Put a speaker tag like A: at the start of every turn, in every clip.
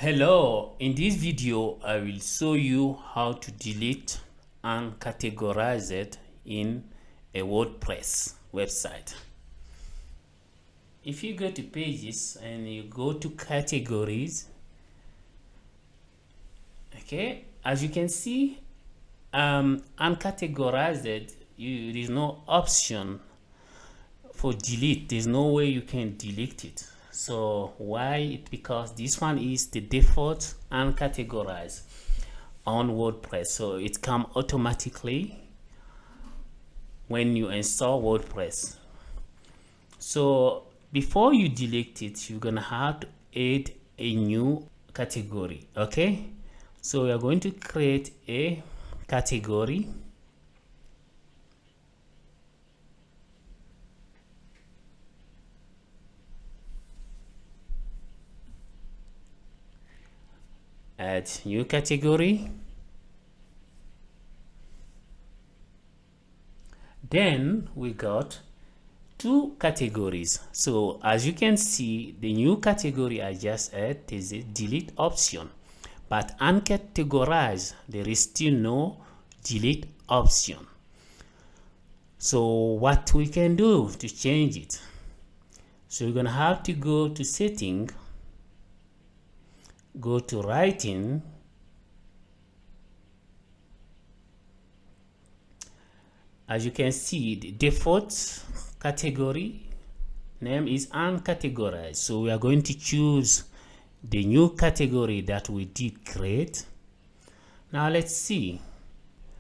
A: Hello, in this video I will show you how to delete Uncategorized in a WordPress website. If you go to pages and you go to categories, okay, as you can see, Uncategorized, there is no option for delete. There's no way you can delete it. So why? Because this one is the default Uncategorized on WordPress, so it comes automatically when you install WordPress. So before you delete it, you're gonna have to add a new category. Okay, so we are going to create a category. Add new category. Then we got two categories. So as you can see, the new category I just added is a delete option, but uncategorized, there is still no delete option. So what we can do to change it? So you're gonna have to go to setting, go to writing, as you can see, the default category name is uncategorized. So we are going to choose the new category that we did create. Now let's see.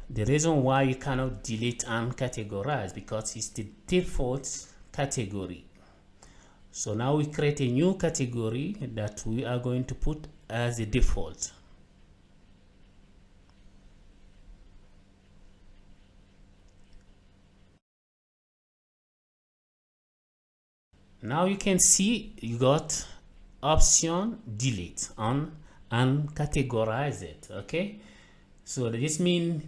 A: The reason why you cannot delete uncategorized, because it's the default category. So now we create a new category that we are going to put as a default. Now you can see you got option delete on uncategorized. Okay, so this means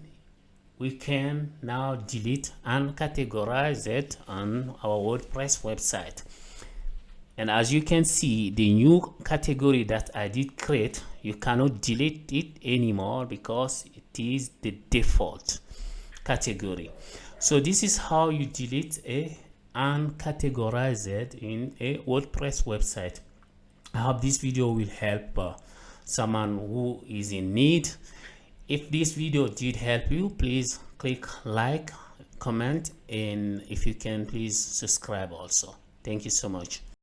A: we can now delete uncategorized on our WordPress website. And as you can see, the new category that I did create, you cannot delete it anymore because it is the default category. So this is how you delete a uncategorized in a WordPress website. I hope this video will help someone who is in need. If this video did help you, please click like, comment, and if you can, please subscribe also. Thank you so much.